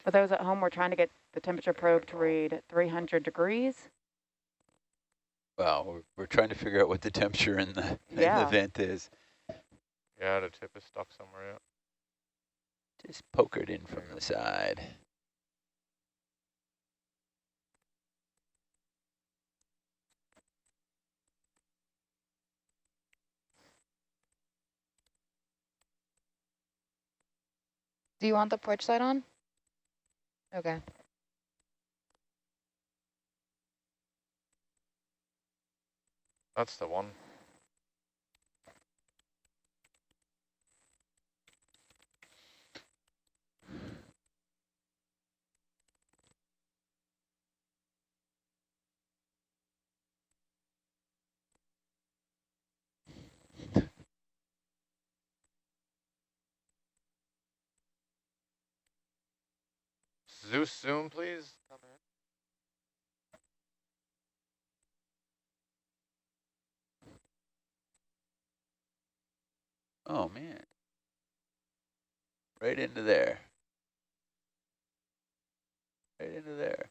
For those at home, we're trying to get the temperature probe to read 300 degrees. Well, we're trying to figure out what the temperature in the vent is. Yeah, the tip is stuck somewhere. Yeah. Just poke it in from the side. Do you want the porch light on? Okay. That's the one. Zeus zoom, please. Oh, man. Right into there. Right into there.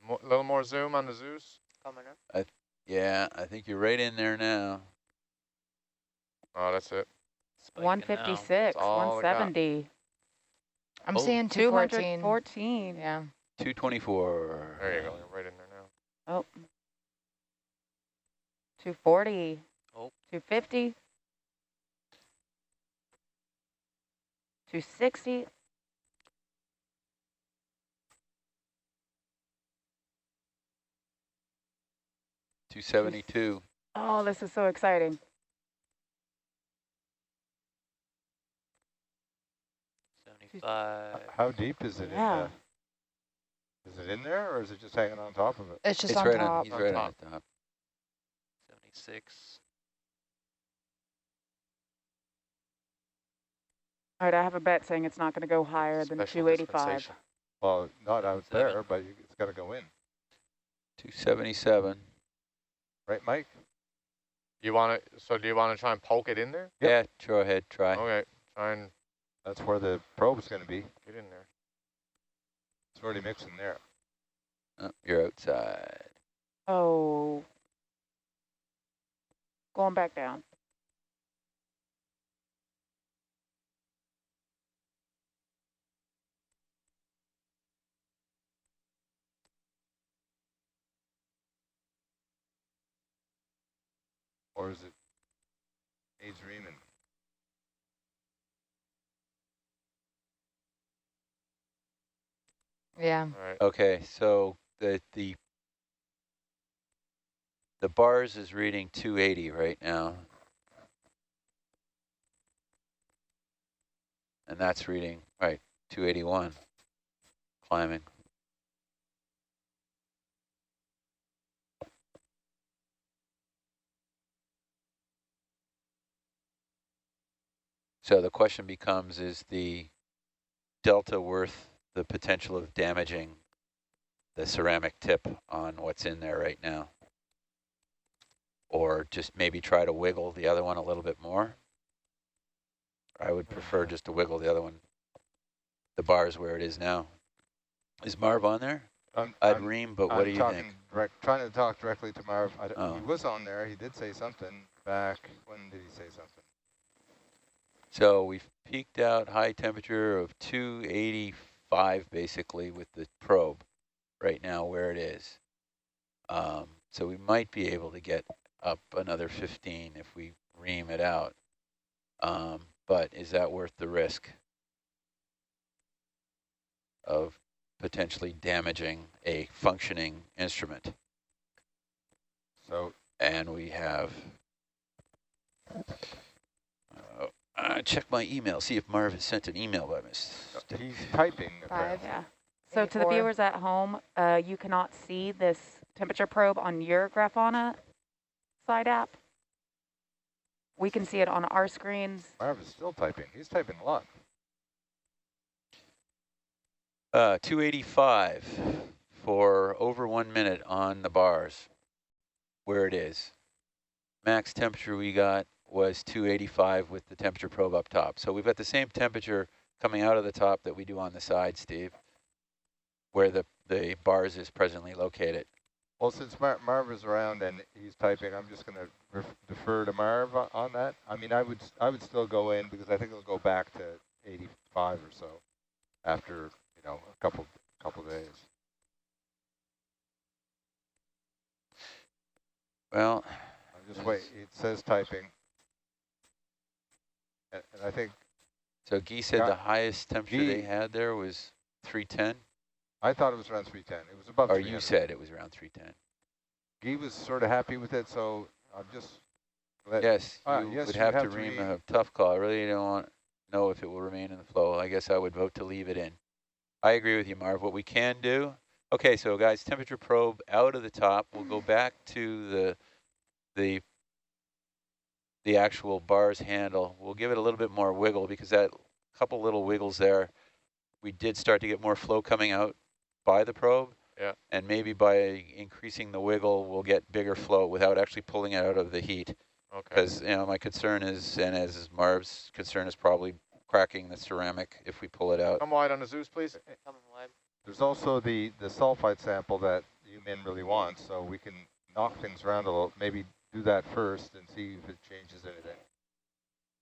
A little more zoom on the Zeus. Coming up. Yeah, I think you're right in there now. Oh, that's it. 156, 170. I'm seeing 214. 214. Yeah. 224. There you go. You're right in there now. Oh. 240. Oh. 250. 260. $272. Oh, this is so exciting. 75. How deep is it? Yeah. Is it in there, or is it just hanging on top of it? It's just It's on right top. he's right on the top. 76. All right, I have a bet saying it's not going to go higher than Special 285. dispensation. Well, not out 7. there, but it's got to go in. 277. Right, Mike? You want to? So do you want to try and poke it in there? Yep. Yeah, go ahead, try. Okay. Try and That's where the probe's going to be. get in there. It's already mixing there. Oh, you're outside. Oh. Going back down. Or is it H1881? Yeah. All right. Okay, so the bars is reading 280 right now. And that's reading, right, 281, climbing. So the question becomes, is the delta worth the potential of damaging the ceramic tip on what's in there right now? Or just maybe try to wiggle the other one a little bit more? I would prefer just to wiggle the other one, the bars where it is now. Is Marv on there? I'd ream, but what do you think? Trying to talk directly to Marv. Oh. He was on there. He did say something back. When did he say something? So we've peaked out high temperature of 285 basically with the probe right now where it is. So we might be able to get up another 15 if we ream it out. But is that worth the risk of potentially damaging a functioning instrument? So, and we have, check my email, see if Marv has sent an email by mistake. he's typing. 5. Yeah. So to the 84. viewers at home, you cannot see this temperature probe on your Grafana side app. We can see it on our screens. Marv is still typing. He's typing a lot. 285 for over 1 minute on the bars where it is. Max temperature we got was 285 with the temperature probe up top. So we've got the same temperature coming out of the top that we do on the side, Steve, where the bars is presently located. Well, since Marv is around and he's typing, I'm just going to defer to Marv on that. I mean, I would still go in because I think it'll go back to 85 or so after, you know, a couple days. Well, I'm just wait. It says typing, and I think. So Guy said the highest temperature they had there was 310. I thought it was around 310. It was above. Or you said it was around 310. Guy was sort of happy with it, so I'm just. Yes, you yes, would you have to ream a tough call. I really don't know if it will remain in the flow. I guess I would vote to leave it in. I agree with you, Marv. What we can do, okay, so guys, temperature probe out of the top. We'll go back to the actual bars handle. We'll give it a little bit more wiggle because that couple little wiggles there, we did start to get more flow coming out by the probe. Yeah. And maybe by increasing the wiggle, we'll get bigger flow without actually pulling it out of the heat. Okay. Because, you know, my concern is, and as is Marv's concern, is probably cracking the ceramic if we pull it out. Come wide on the Zeus, please. Coming wide. There's also the sulfide sample that UMIN really wants, so we can knock things around a little. Maybe do that first and see if it changes anything.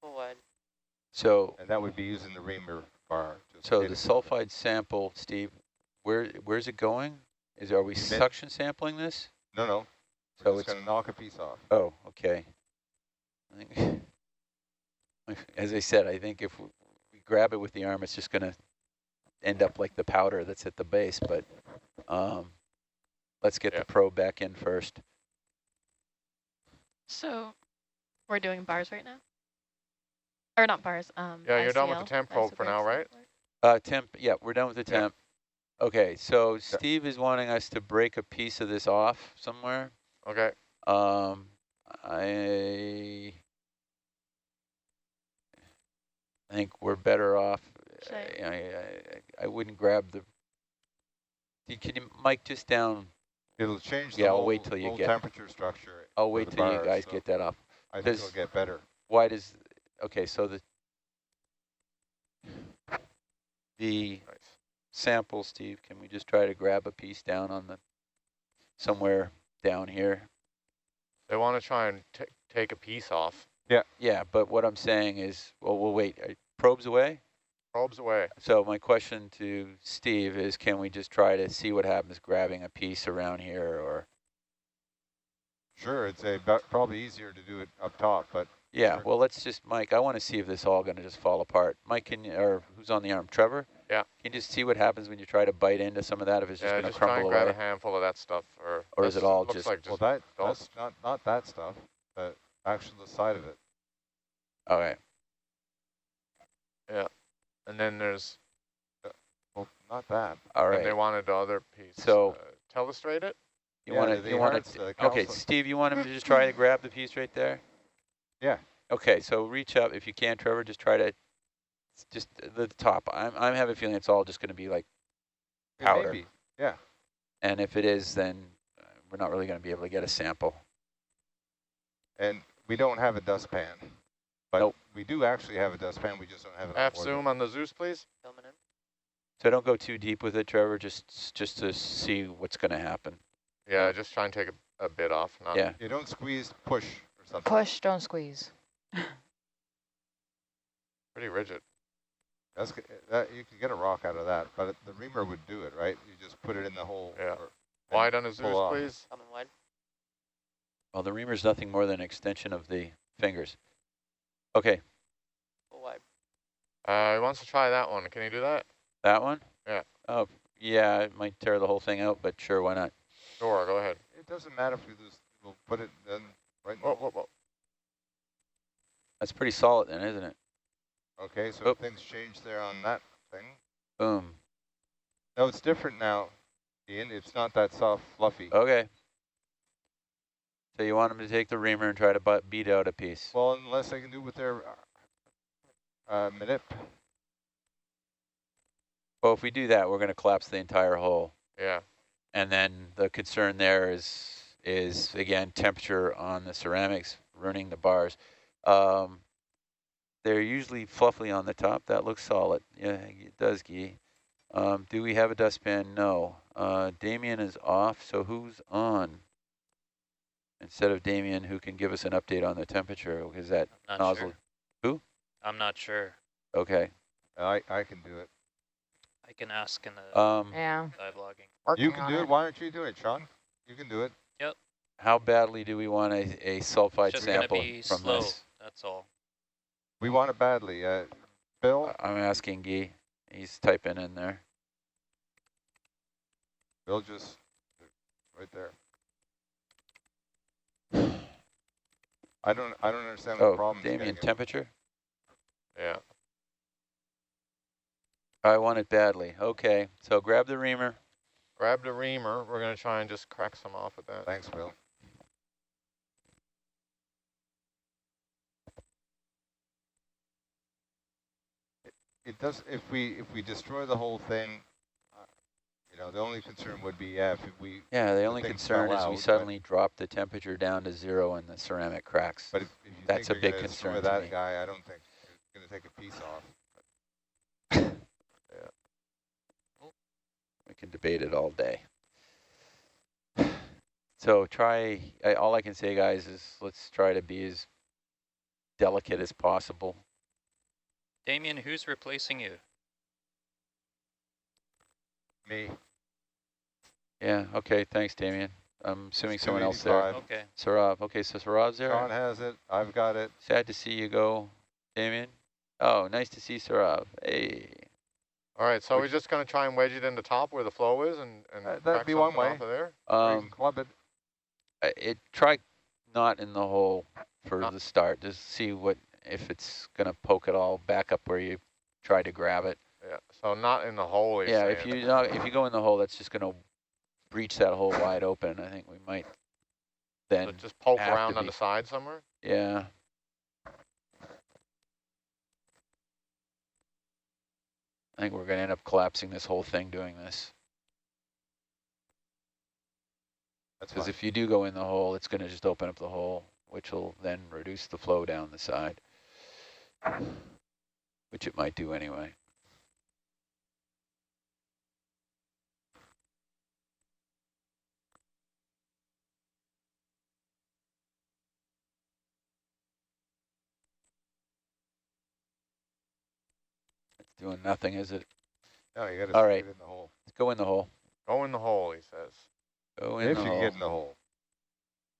Full wide. So, and that would be using the reamer bar. So the sulfide sample, Steve, where's it going? Are we suction sampling this? No, no. So it's going to knock a piece off. Oh, okay. I think, as I said, I think if we grab it with the arm, it's just going to end up like the powder that's at the base. But let's get the probe back in first. So we're doing bars right now? Or not bars, yeah, you're done with the temp probe for now, right? Temp, yeah, we're done with the temp. Okay, so Steve is wanting us to break a piece of this off somewhere. Okay. I think we're better off. I wouldn't grab the. Can you mic just down? It'll change the I'll wait till you get temperature structure. I'll wait till you guys get that off. I think it'll get better. Why does? Okay, so the sample, Steve, can we just try to grab a piece down on the somewhere down here? They want to try and take a piece off. Yeah. Yeah, but what I'm saying is, well, we'll wait. Probes away? Probes away. So my question to Steve is, can we just try to see what happens grabbing a piece around here, or? Sure, it's probably easier to do it up top, but. Yeah, sure. well, let's just, Mike, I want to see if this is all going to just fall apart. Mike, can you, or who's on the arm? Trevor? Yeah. Can you just see what happens when you try to bite into some of that, if it's just going to crumble away? Yeah, just try and grab a handful of that stuff. Or is it all just... Like just well, that's not that stuff, but actually the side of it. Okay. Yeah. And then there's... well, not that. All right. And they wanted the other piece. So... telestrate it? You want to... Okay, Steve, you want him to just try to grab the piece right there? Yeah. Okay, so reach up. If you can, Trevor, just try to... Just the top. I'm having a feeling it's all just going to be like powder. Maybe. Yeah. And if it is, then we're not really going to be able to get a sample. And we don't have a dustpan. But nope. We do actually have a dustpan. We just don't have it. Half zoom on the Zeus, please. Coming in. So don't go too deep with it, Trevor. Just to see what's going to happen. Yeah, just try and take a bit off. Yeah. You don't squeeze, push or something. Push, don't squeeze. Pretty rigid. You can get a rock out of that, but the reamer would do it, right? You just put it in the hole. Yeah. Wide on the Zeus, please. Coming wide. Well, the reamer is nothing more than an extension of the fingers. Okay. Full wide. He wants to try that one. Can you do that? That one? Yeah. Oh, yeah, it might tear the whole thing out, but sure, why not? Sure, go ahead. It doesn't matter if we'll put it then right in whoa. That's pretty solid then, isn't it? Okay, so things change there on that thing. Boom. No, it's different now, Ian. It's not that soft, fluffy. Okay. So you want them to take the reamer and try to beat out a piece? Well, unless they can do with their manip. Well, if we do that, we're going to collapse the entire hole. Yeah. And then the concern there is again, temperature on the ceramics ruining the bars. They're usually fluffy on the top. That looks solid. Yeah, it does, Guy. Do we have a dustpan? No. Damien is off, so who's on? Instead of Damien, who can give us an update on the temperature? Because that I'm not nozzle. sure. Who? I'm not sure. Okay. I can do it. I can ask in the Yeah, dive logging. working You can on do it. it. Why aren't you doing it, Sean? You can do it. Yep. How badly do we want a sulfide It's just going to sample be from slow. this? That's all. We want it badly. Bill? I'm asking Guy. He's typing in there. Bill just right there. I don't understand what the problem is. Damien, temperature? Yeah. I want it badly. Okay, so grab the reamer. Grab the reamer. We're going to try and just crack some off with that. Thanks, Bill. It does, if we destroy the whole thing, you know, the only concern would be if we. Yeah, the only thing concern fell is we out, suddenly drop the temperature down to 0 and the ceramic cracks. But if you That's think a you're big gonna concern destroy to that me. guy, I don't think it's going to take a piece off. We can debate it all day. So all I can say, guys, is let's try to be as delicate as possible. Damien, who's replacing you? Me. Yeah, okay, thanks, Damien. I'm assuming It's someone else there. 285. Okay. Sarav, okay, so Sarav's there. Sean has it. I've got it. Sad to see you go, Damien. Oh, nice to see Sarav. Hey. All right, so we're just going to try and wedge it in the top where the flow is and That'd crack be one something way. off of there. Or you can club it. Try not in the hole for the start. Just see if it's gonna poke it all back up where you tried to grab it. Yeah, so not in the hole. Yeah, if you go in the hole, that's just gonna breach that hole wide open. I think we might then So just poke have to around on be- the side somewhere. Yeah. I think we're gonna end up collapsing this whole thing doing this. That's Because fine. if you do go in the hole, it's gonna just open up the hole, which will then reduce the flow down the side, which it might do anyway. It's doing nothing, is it? No, you got to All stick right. it in the hole. Let's go in the hole. Go in the hole, he says. Go in If the you hole. can get in the hole.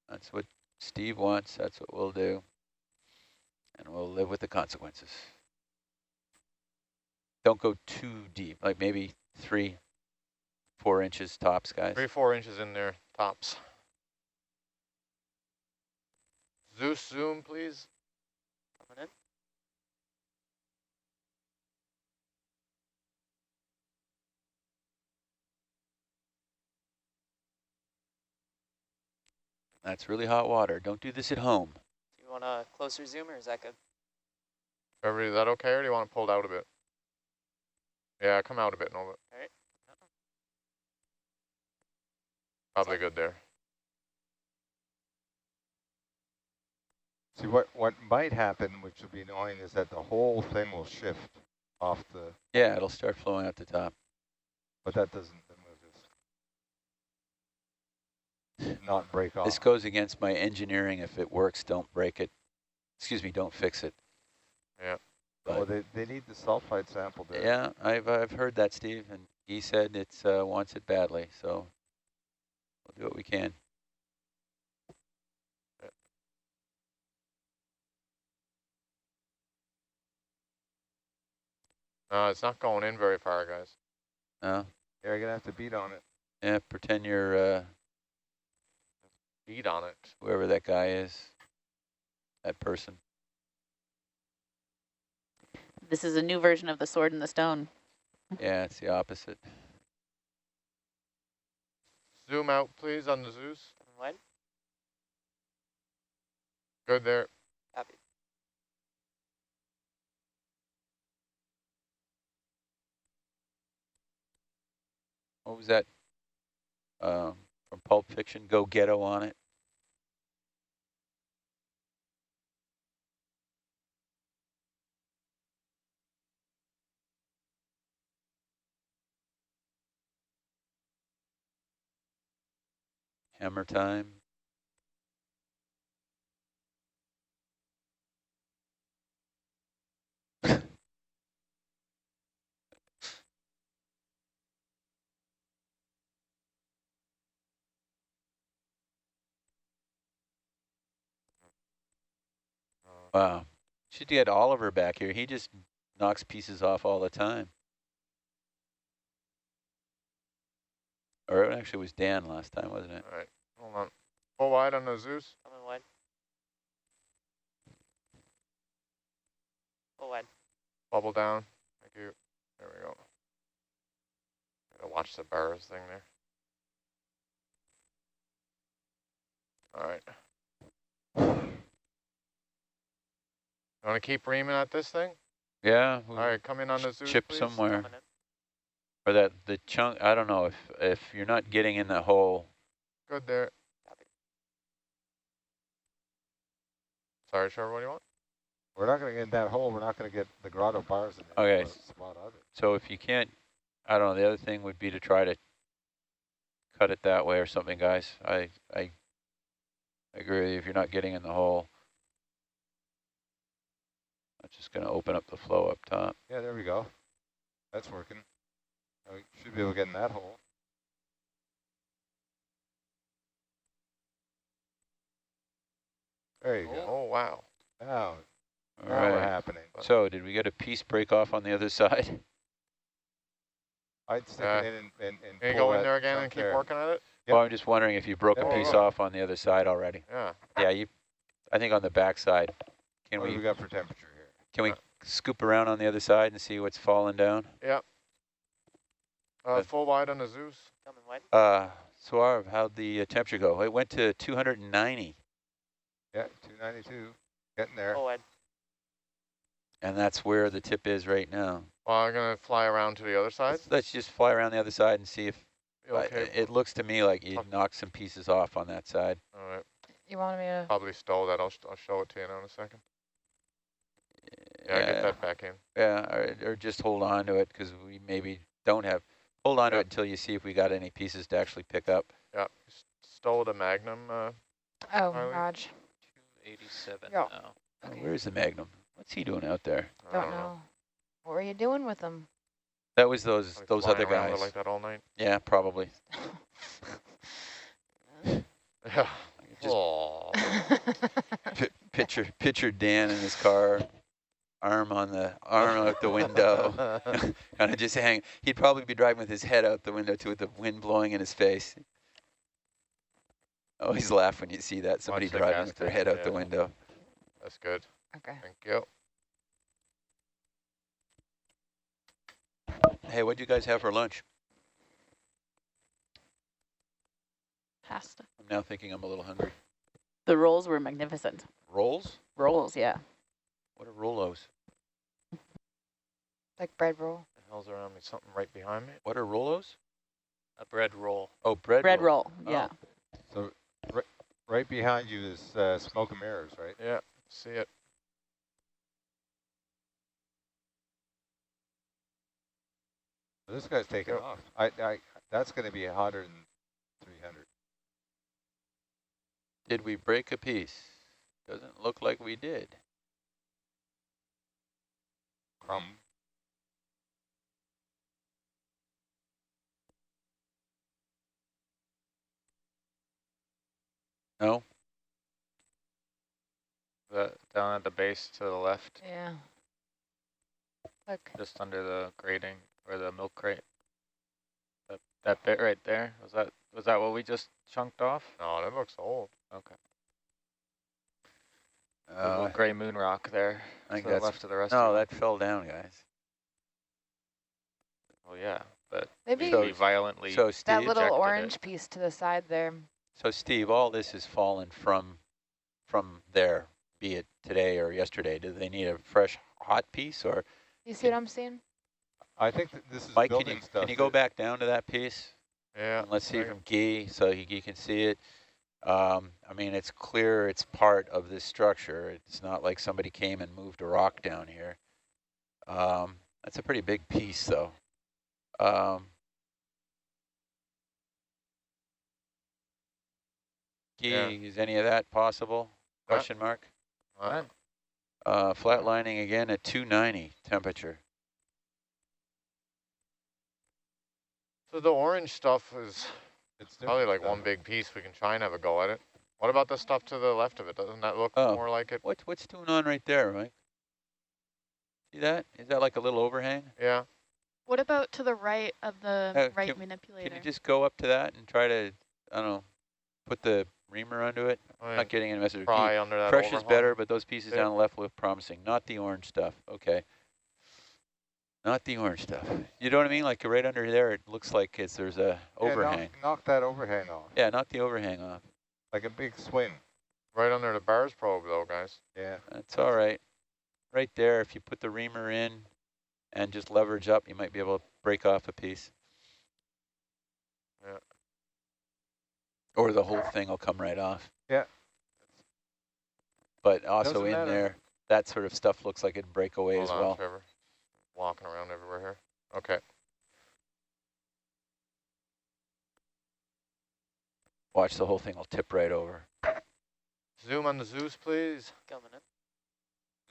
That's what Steve wants. That's what we'll do. And we'll live with the consequences. Don't go too deep, like maybe 3-4 inches tops, guys. 3-4 inches in there, tops. Zeus, zoom, please. Coming in. That's really hot water. Don't do this at home. Do you want a closer zoom or is that good? Is that okay, or do you want to pull it out a bit? Yeah, come out a bit, Nova. All right. Probably good there. See, what might happen, which would be annoying, is that the whole thing will shift off the, Yeah, it'll start flowing out the top. but that doesn't, then we'll just not break off. This goes against my engineering. If it works, don't break it. Excuse me, don't fix it. Yeah. Oh, But they need the sulfide sample there. yeah, I've heard that, Steve, and he said it's wants it badly, so we'll do what we can. It's not going in very far, guys. No, Yeah, you're going to have to beat on it. yeah, pretend you're Beat on it. whoever that guy is, that person. This is a new version of the sword and the stone. Yeah, it's the opposite. Zoom out, please, on the Zeus. When? Good there. Copy. What was that? from Pulp Fiction, go ghetto on it. Hammer time. Wow. Should get Oliver back here. He just knocks pieces off all the time. Or it actually was Dan last time, wasn't it? All right, hold on. Full wide on the Zeus. Coming wide. Full wide. Bubble down. Thank you. There we go. Gotta watch the bars thing there. All right. You want to keep reaming at this thing? Yeah. All right, come in on the Zeus, Chip please. somewhere. Coming in. Or that the chunk, I don't know if you're not getting in the hole. Good there. Sorry, Trevor, what do you want? We're not going to get in that hole. We're not going to get the grotto bars in there. Okay. Spot on it. So if you can't, I don't know, the other thing would be to try to cut it that way or something, guys. I agree with you if you're not getting in the hole. I'm just going to open up the flow up top. Yeah, there we go. That's working. We should be able to get in that hole. There you go. Oh, wow. Now, All now we're right. happening. So did we get a piece break off on the other side? I'd stick it in and Can you pull go in that there again chunk and keep there. working at it? Yep. Well, I'm just wondering if you broke a Yeah. piece off on the other side already. Yeah. Yeah, I think on the back side. What do we got for temperature here? Can we scoop around on the other side and see what's falling down? Yep. Full wide on the Zeus. Coming wide. Suarv, how'd the temperature go? It went to 290. Yeah, 292. Getting there. Full wide. And that's where the tip is right now. Well, I'm going to fly around to the other side. Let's just fly around the other side and see if Okay. it looks to me like you knocked some pieces off on that side. All right. You wanted me to? Probably stole that. I'll show it to you now in a second. Yeah, get that back in. Yeah, or just hold on to it because we maybe don't have. Hold on to it until you see if we got any pieces to actually pick up. Yeah, stole the Magnum. Oh, Harley? Raj. 287 Yeah. now. Oh, where's the Magnum? What's he doing out there? I Don't know. What were you doing with them? That was those Like other flying around guys. like that all night. Yeah, probably. Yeah. Just Oh. picture Dan in his car, arm out the window, kind of just hang. He'd probably be driving with his head out the window too, with the wind blowing in his face. I always laugh when you see that, somebody Watch the driving gas with their tank, head out yeah. the window. That's good. Okay. Thank you. Hey, what'd you guys have for lunch? Pasta. I'm now thinking I'm a little hungry. The rolls were magnificent. Rolls? Rolls, yeah. What are Rolos? Like bread roll. The hell's around me? Something right behind me. What are Rolos? A bread roll. Oh, bread Roll, yeah. So right behind you is smoke and mirrors, right? Yeah. See it. This guy's taking Yep. off. That's going to be hotter than 300. Did we break a piece? Doesn't look like we did. Crumb. No? Down at the base to the left, Yeah. Look. just under the grating or the milk crate. That bit right there, was that what we just chunked off? No, that looks old. Okay. The little gray moon rock there I think to the that's, left of the rest no, of that fell down, guys. Well, yeah, but Maybe we violently So that Steve, little ejected orange it. piece to the side there. So Steve, all this has fallen from there, be it today or yesterday. Do they need a fresh, hot piece, or You see what I'm seeing? I think that this is Mike? building stuff. Can you go back down to that piece? Yeah. And let's see right. from Guy, so Guy can see it. I mean, it's clear it's part of this structure. It's not like somebody came and moved a rock down here. That's a pretty big piece, though. Guy, Yeah. is any of that possible? Question mark. Flatlining again at 290 temperature. So the orange stuff is It's probably different, like one big piece. We can try and have a go at it. What about the stuff to the left of it? Doesn't that look more like it? What's going on right there, Mike? See that? Is that like a little overhang? Yeah. What about to the right of the right manipulator? Can you just go up to that and try to, I don't know, put the reamer onto it? Oh, yeah. Not getting any message. Pry under that Pressure's overhang better, but those pieces bit. down the left look promising. Not the orange stuff. Okay. Not the orange stuff. You know what I mean? Like right under there, it looks like there's a overhang. Knock that overhang off. Yeah, knock the overhang off. Like a big swing. Right under the bars probe, though, guys. Yeah. That's all right. Right there, if you put the reamer in and just leverage up, you might be able to break off a piece. Yeah. Or the whole thing will come right off. Yeah. But also Doesn't in matter. there, that sort of stuff looks like it'd break away Hold as on, well. Trevor. Walking around everywhere here. Okay. Watch, the whole thing will tip right over. Zoom on the Zeus, please. Coming in.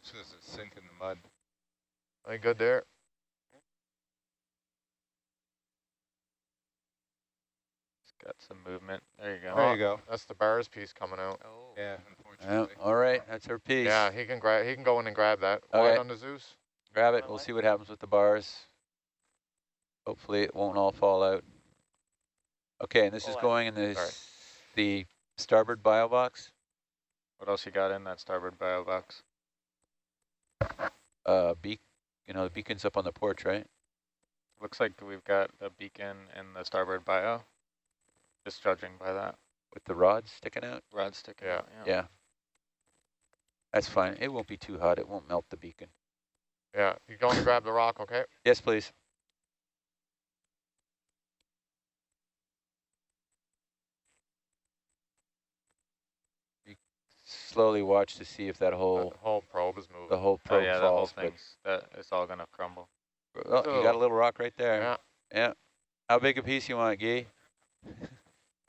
It's just a sink in the mud. Are you good there? It's got some movement. There you go. There you go. That's the bars piece coming out. Oh. Yeah, unfortunately. All right, that's her piece. Yeah, he can grab. He can go in and grab that. Okay. Wide on the Zeus. Grab it. We'll see what happens with the bars. Hopefully it won't all fall out. Okay, and this is going in the starboard bio box. What else you got in that starboard bio box? You know, the beacon's up on the porch, right? Looks like we've got a beacon in the starboard bio. Just judging by that. With the rods sticking out? Rod sticking out, Yeah. That's fine. It won't be too hot. It won't melt the beacon. Yeah, you going to grab the rock, okay? Yes, please. You slowly watch to see if that whole probe is moving. The whole probe yeah, falls. The whole thing's, it's all going to crumble. Oh, you got a little rock right there. Yeah. Yeah. How big a piece you want, Guy?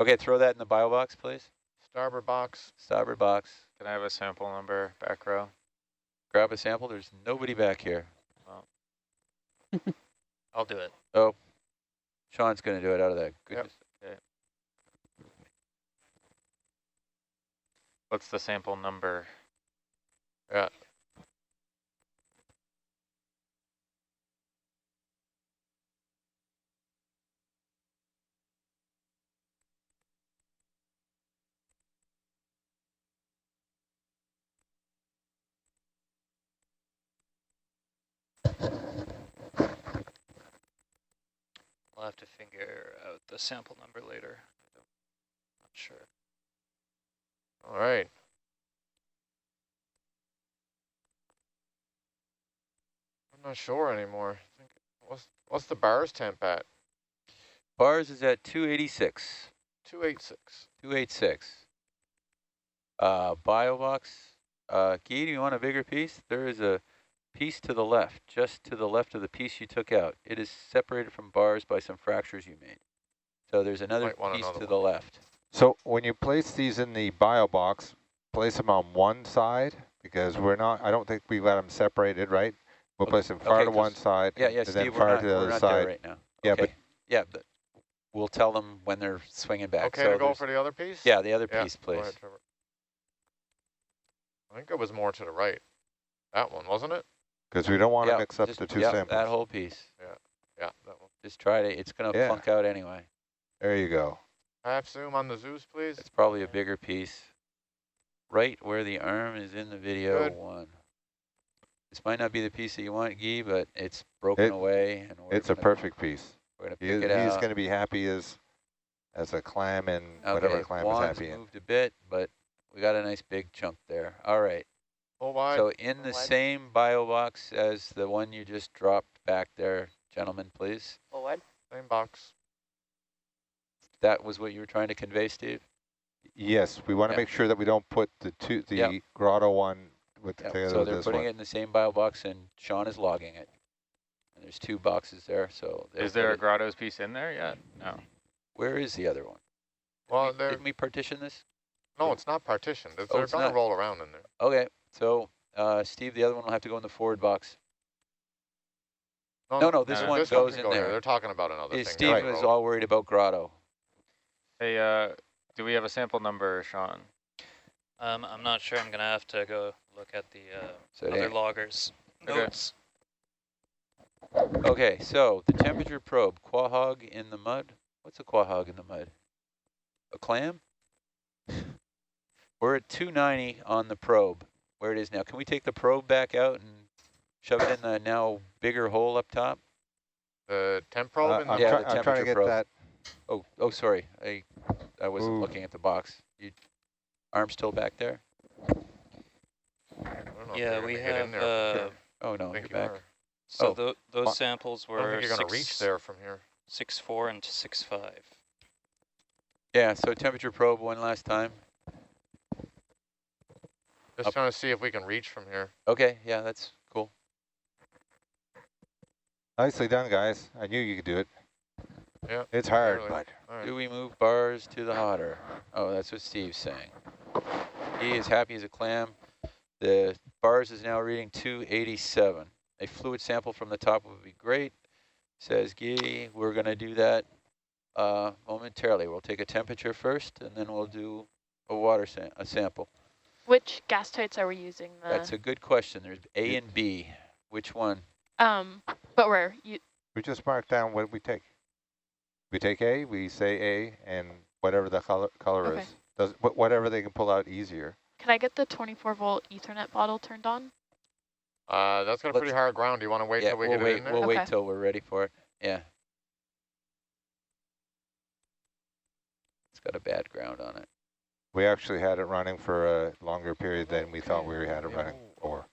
Okay, throw that in the bio box, please. Starboard box. Starboard box. Can I have a sample number, back row? Grab a sample. There's nobody back here. Well. I'll do it. Oh, Sean's going to do it out of that. Goodness. Okay. What's the sample number? Yeah. I'll have to figure out the sample number later. Not sure. All right. I'm not sure anymore. I think what's the bars temp at? Bars is at 286. 286. 286. Bio box. Guy, do you want a bigger piece? There is a piece to the left, just to the left of the piece you took out. It is separated from bars by some fractures you made. So there's another piece to the left. So when you place these in the bio box, place them on one side because I don't think we've got them separated, right? We'll place them far to one side and then far to the other side. Right now. Yeah, okay. But we'll tell them when they're swinging back. Okay, to go for the other piece? Yeah, the other piece, please. Ahead, I think it was more to the right. That one, wasn't it? Because we don't want to mix up the two samples. That whole piece. Yeah, that one. Just try to, it's going to plunk out anyway. There you go. Half zoom on the Zeus, please. It's probably a bigger piece. Right where the arm is in the video. Good. One. This might not be the piece that you want, Guy, but it's broken away. And it's a perfect piece. We're going to pick it out. He's going to be happy as a clam and whatever clam is happy in. Moved a bit, but we got a nice big chunk there. All right. Full wide. So in the same bio box as the one you just dropped back there, gentlemen, please. Full wide. Same box. that was what you were trying to convey, Steve? Yes, we want to Yeah. make sure that we don't put the Yep. grotto one with Yep. together So with they're this putting one. it in the same bio box, and Sean is logging it. And there's 2 boxes there, so Is there a grottos piece in there yet? No. Where is the other one? Well, Didn't we partition this? no, it's not partitioned. Oh, They're it's going to not. roll around in there. Okay, so Steve, the other one will have to go in the forward box. No, this no, one this goes can in go there. here. They're talking about another thing. Steve down the was road. all worried about grotto. Hey, do we have a sample number, Sean? I'm not sure. I'm going to have to go look at the So it other ain't- loggers' Okay. notes. Okay, so the temperature probe, quahog in the mud. What's a quahog in the mud? A clam? We're at 290 on the probe, where it is now. Can we take the probe back out and shove it in the now bigger hole up top? The temp probe in the Yeah, I'm the trying to temperature get probe. that. Oh, sorry. I wasn't Ooh. looking at the box. Arm still back there? I don't know if Yeah, you're we gonna get in have, there from here. Oh, no, I you're think you back. are. so Oh. those samples I don't were think you're going to reach there from here. 6.4 and 6.5. Yeah, so temperature probe one last time. Just Up. trying to see if we can reach from here. Okay, yeah, that's cool. Nicely done, guys. I knew you could do it. Yeah. It's hard, Barely. but All right. Do we move bars to the hotter? Oh, that's what Steve's saying. He is happy as a clam. The bars is now reading 287. A fluid sample from the top would be great, says Guy. We're going to do that momentarily. We'll take a temperature first, and then we'll do a water sample. Which gas types are we using? That's a good question. There's A and B. Which one? But where you? we just mark down what we take. We take A, we say A, and whatever the color Okay. is. Whatever they can pull out easier. Can I get the 24-volt Ethernet bottle turned on? That's got a pretty hard ground. Do you want to wait Yeah, till we we'll get it in there? We'll Okay. wait till we're ready for it. Yeah. It's got a bad ground on it. We actually had it running for a longer period than we thought we had it running for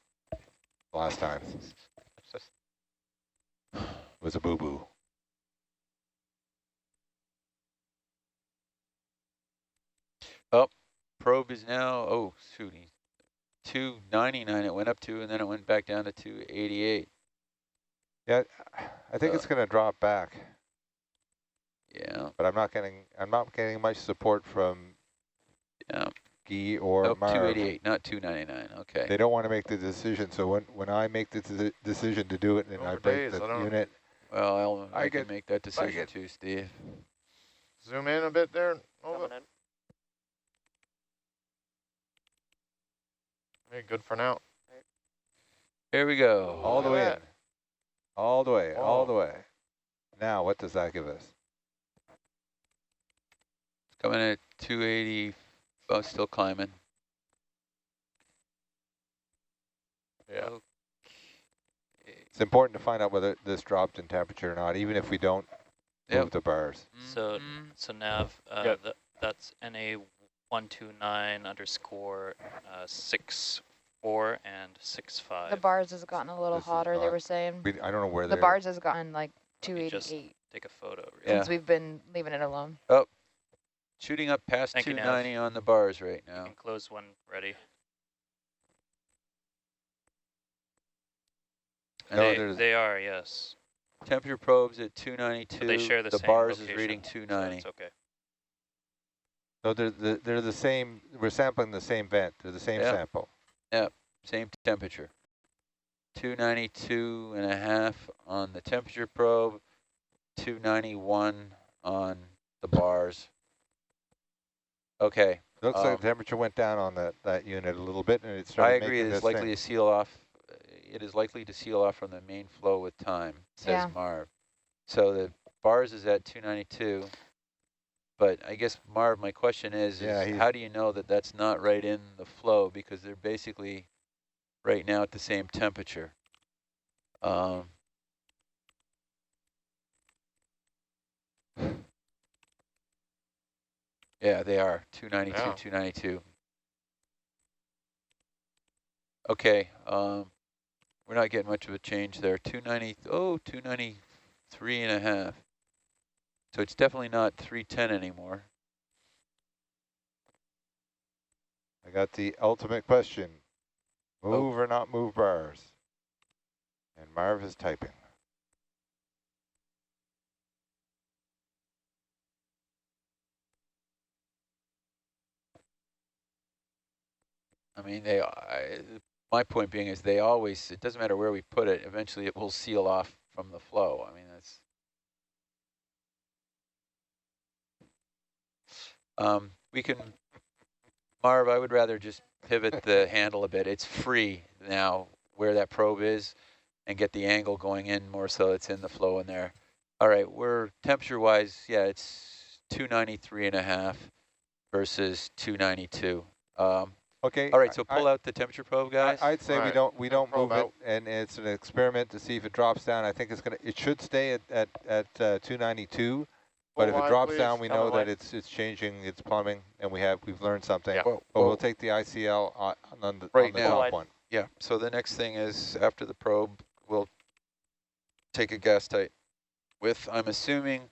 last time. It was a boo-boo. Oh, probe is now, oh, shoot, 299 it went up to, and then it went back down to 288. Yeah, I think it's going to drop back. Yeah. But I'm not getting much support from Guy or Nope, Marv. 288, not 299. Okay. They don't want to make the decision. So when I make the decision to do it and I break the unit, well, I I can get- make that decision get- too, Steve. Zoom in a bit there. Coming in. Okay, good for now. Here we go. all the Look way at in. All the way, all Whoa. the way. Now, what does that give us? It's coming at 280. Oh, still climbing. Yeah. It's important to find out whether this dropped in temperature or not, even if we don't move Yep. the bars. So Mhm. so Nav, Yep. that's NA129 underscore 6.4 and 6.5. The bars has gotten a little This is hotter, they not- were saying. I don't know where The they're... bars has gotten like You just 288 take a photo. Really. Yeah. since we've been leaving it alone. Shooting up past Thank you, Nav. 290 on the bars right You now. can close one ready. And No, they- there's- They are, yes. temperature probes at 292. So they share the same bars location, is reading so 290. it's okay. No, they're the same. We're sampling the same vent. They're the same Yeah. sample. Same temperature. 292.5 on the temperature probe, 291 on the bars. Okay. Looks like the temperature went down on that unit a little bit, and it I started agree. making It is this likely thing. to seal off. It is likely to seal off from the main flow with time, says Yeah. Marv. So the bars is at 292. But I guess, Marv, my question is how do you know that that's not right in the flow? Because they're basically right now at the same temperature. Yeah, they are, 292, Yeah. 292. Okay, we're not getting much of a change there. 293.5. So it's definitely not 310 anymore. I got the ultimate question. Move or not move bars? And Marv is typing. I mean, my point being is they always, it doesn't matter where we put it, eventually it will seal off from the flow. I mean, that's, we can, Marv, I would rather just pivot the handle a bit. It's free now where that probe is and get the angle going in more so it's in the flow in there. All right, we're temperature-wise, yeah, it's 293.5 versus 292. Okay. All right, so pull out the temperature probe, guys. I'd say we don't move it, out. and it's an experiment to see if it drops down. I think it should stay at 292, but if it drops down, we know that it's changing its plumbing, and we've learned something. Yeah. But we'll take the ICL on the now. top one. Yeah, so the next thing is after the probe, we'll take a gas tight with, I'm assuming,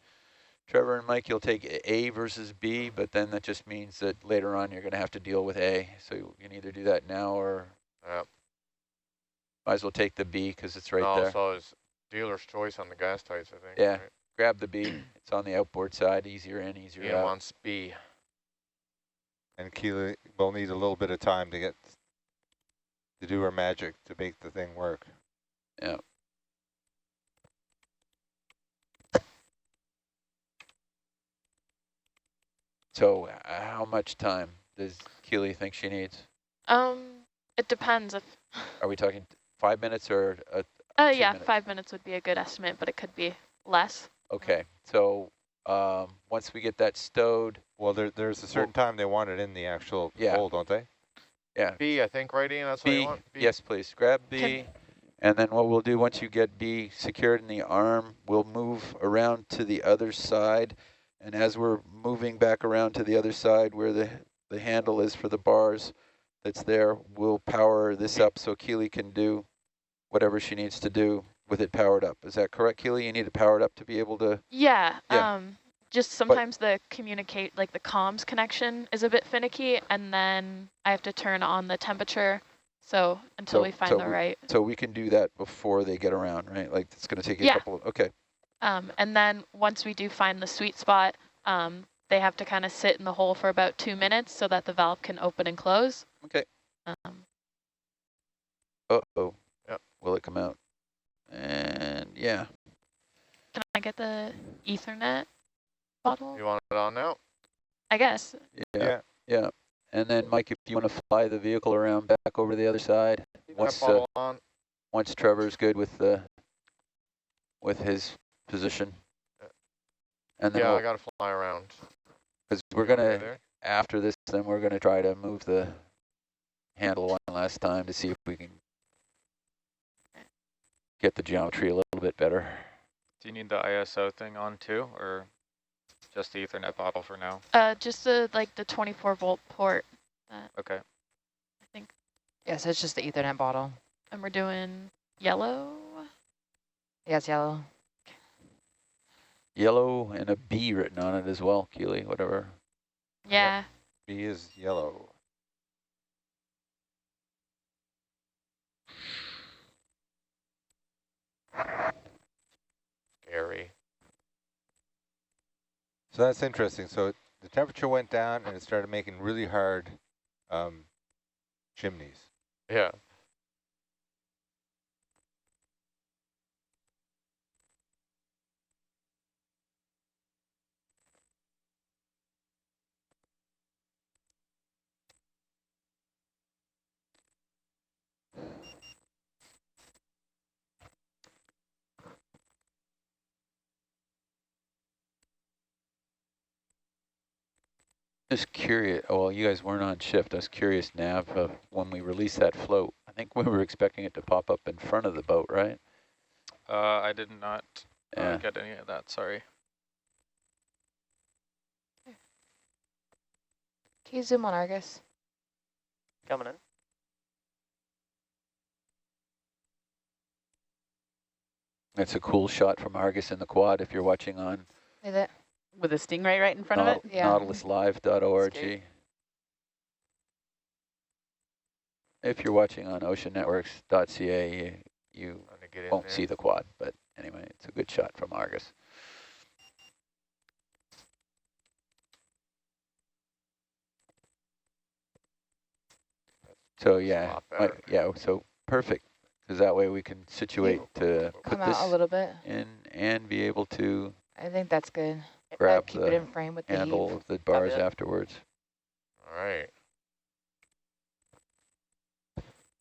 Trevor and Mike, you'll take A versus B, but then that just means that later on you're going to have to deal with A. So you can either do that now or might as well take the B because it's right there. So it's dealer's choice on the gas tights, I think. Yeah, Right? grab the B. It's on the outboard side, easier in, easier Ian out. wants B. And Keely will need a little bit of time to do her magic to make the thing work. Yeah. So how much time does Keely think she needs? It depends if. Are we talking 5 minutes or 2 yeah, minutes? 5 minutes would be a good estimate, but it could be less. Okay, so once we get that stowed. Well, there's a certain time they want it in the actual hole, don't they? Yeah. B, I think, right, Ian? That's what you want? B? Yes, please. Grab B. And then what we'll do once you get B secured in the arm, we'll move around to the other side. And as we're moving back around to the other side where the handle is for the bars that's there, we'll power this up so Keely can do whatever she needs to do with it powered up. Is that correct, Keely? You need it powered up to be able to? Yeah. Just sometimes the comms connection is a bit finicky, and then I have to turn on the temperature. So until we find the right. So we can do that before they get around, right? Like it's going to take you a couple of, okay. And then once we do find the sweet spot, they have to kind of sit in the hole for about 2 minutes so that the valve can open and close. Okay. Uh-oh. Yep. Will it come out? And yeah. Can I get the Ethernet bottle? You want it on now? I guess. Yeah. And then, Mike, if you want to fly the vehicle around back over to the other side, once Trevor's good with his position. And then I got to fly around. Because we're going to, after this, then we're going to try to move the handle one last time to see if we can get the geometry a little bit better. Do you need the ISO thing on too, or just the Ethernet bottle for now? Just the 24-volt port. Okay. I think. Yes, it's just the Ethernet bottle. And we're doing yellow? Yes, yellow. Yellow and a B written on it as well, Keely, whatever. Yeah. Yep. B is yellow. Scary. So that's interesting. So the temperature went down and it started making really hard chimneys. Yeah. Just curious, well, you guys weren't on shift. I was curious, Nav, when we released that float, I think we were expecting it to pop up in front of the boat, right? I did not get any of that, sorry. Can you zoom on Argus? Coming in. That's a cool shot from Argus in the quad if you're watching on Is it? With a stingray right in front of it? Yeah. nautiluslive.org. Scary. If you're watching on oceannetworks.ca, you Get in won't there. see the quad, but anyway, it's a good shot from Argus. So yeah, so perfect, because that way we can situate to put Come out a this little bit. in and be able to I think that's good. grab Keep it in frame with the handle heave. of the bars it. afterwards. All right.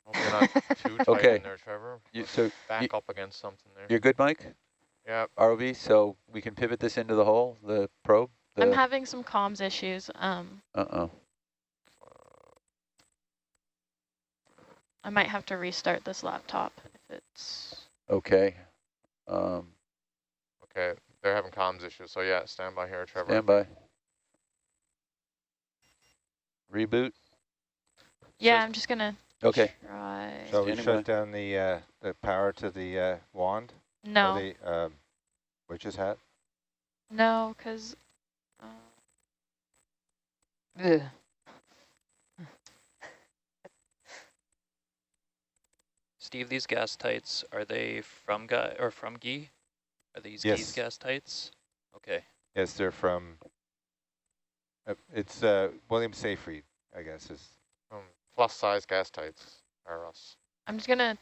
Hope you're not too tight Okay. in there, Trevor. Back up against something there. You're good, Mike? Yep. ROV, so we can pivot this into the hole, the probe? I'm having some comms issues. Uh-oh. I might have to restart this laptop if it's... Okay. Okay, they're having comms issues, so yeah, stand by here, Trevor. Stand by. Reboot? Yeah, I'm just gonna Okay. try. Shall we Standing shut by. down the power to the wand? No, Or the witch's hat? no, because... Ugh. Steve, these gas tights, are they from Guy? Are these Yes. Guy's gas tights? Okay. Yes, they're from. It's William Seyfried, I guess is. Plus size gas tights are us. I'm just gonna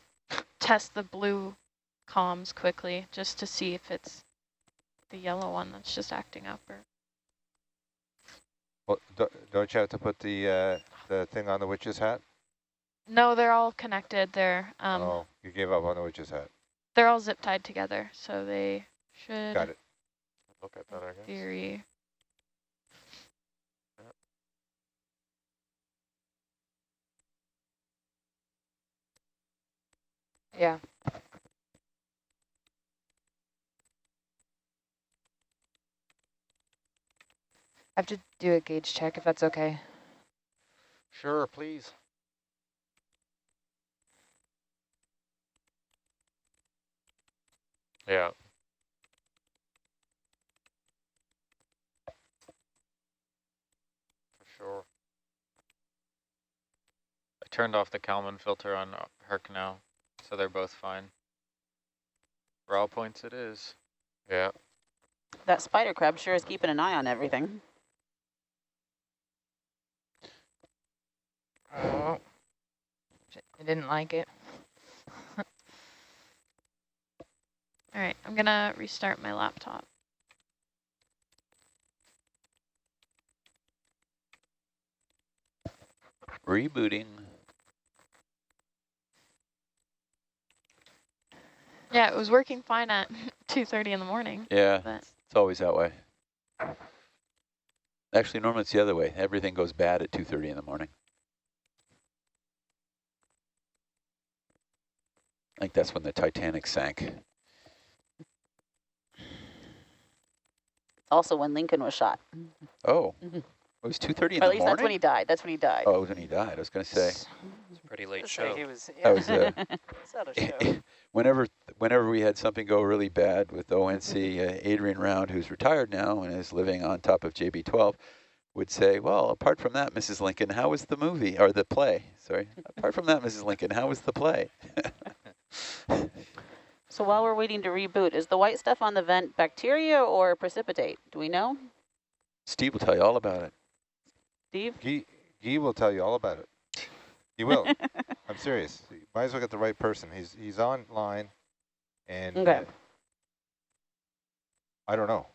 test the blue comms quickly just to see if it's the yellow one that's just acting up. Or Well, don't you have to put the thing on the witch's hat? no, they're all connected. They're Oh, you gave up on the witch's hat. they're all zip tied together, so they should. Got it. Look at that, I guess. Theory. Yeah. I have to do a gauge check if that's okay. Sure, please. Yeah. For sure. I turned off the Kalman filter on Herc now, so they're both fine. Raw points it is. Yeah. That spider crab sure is keeping an eye on everything. Oh. I didn't like it. All right, I'm gonna restart my laptop. Rebooting. Yeah, it was working fine at 2:30 in the morning. Yeah, But it's always that way. Actually, normally it's the other way. Everything goes bad at 2:30 in the morning. I think that's when the Titanic sank. Also when Lincoln was shot. Oh, Mhm. it was 2:30 in Or the at least morning? that's when he died. That's when he died. Oh, it was when he died. I was going to say. It's a pretty late Just say show. he was, That was it's not a show. whenever we had something go really bad with ONC, Adrian Round, who's retired now and is living on top of JB-12, would say, well, apart from that, Mrs. Lincoln, how was the movie, or the play? Sorry. Apart from that, Mrs. Lincoln, how was the play? So while we're waiting to reboot, is the white stuff on the vent bacteria or precipitate? Do we know? Steve will tell you all about it. Steve? Guy will tell you all about it. He will. I'm serious. You might as well get the right person. He's online, and Okay. I don't know.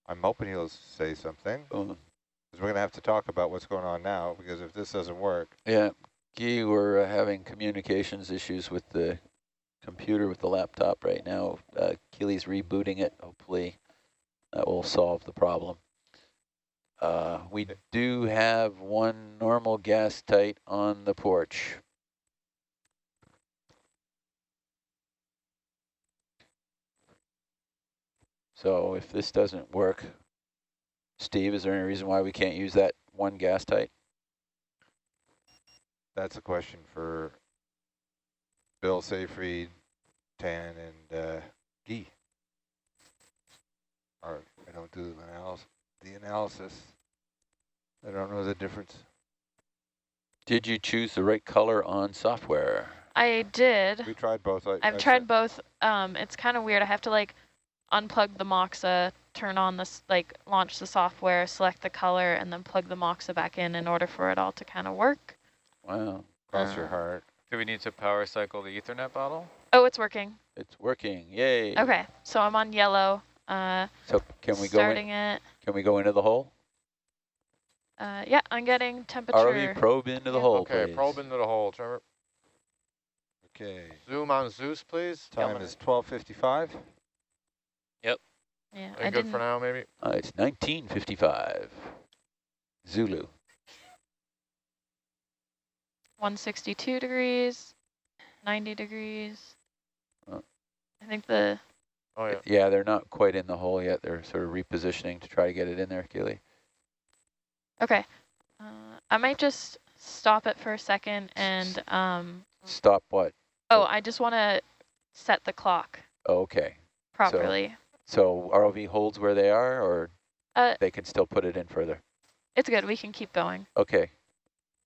I'm hoping he'll say something, because we're going to have to talk about what's going on now, because if this doesn't work. Yeah, Guy, we're having communications issues with the computer, with the laptop right now. Keely's rebooting it. Hopefully that will solve the problem. We do have one normal gas tight on the porch. So if this doesn't work, Steve, is there any reason why we can't use that one gas tight? That's a question for Bill Seyfried, tan and D. Or I don't do the analysis. I don't know the difference. Did you choose the right color on software? I did. We tried both. I've tried both. It's kind of weird. I have to like unplug the Moxa, turn on this, like launch the software, select the color, and then plug the Moxa back in order for it all to kind of work. Wow. Cross your heart. Do we need to power cycle the Ethernet bottle? Oh, it's working. It's working. Yay. Okay, so I'm on yellow. So can we starting it? Can we go into the hole? Yeah, I'm getting temperature. ROV probe into the hole, Okay, please. probe into the hole, Trevor. Okay. Zoom on Zeus, please. Time is 12:55. Yep. Yeah, Are you good for now, maybe? It's 1955. Zulu. 162 degrees, 90 degrees. Oh. I think the... Oh, yeah. Yeah, they're not quite in the hole yet. They're sort of repositioning to try to get it in there, Keely. Okay. I might just stop it for a second and... Stop what? Oh, I just want to set the clock Okay. properly. So ROV holds where they are, or they can still put it in further? It's good. We can keep going. Okay.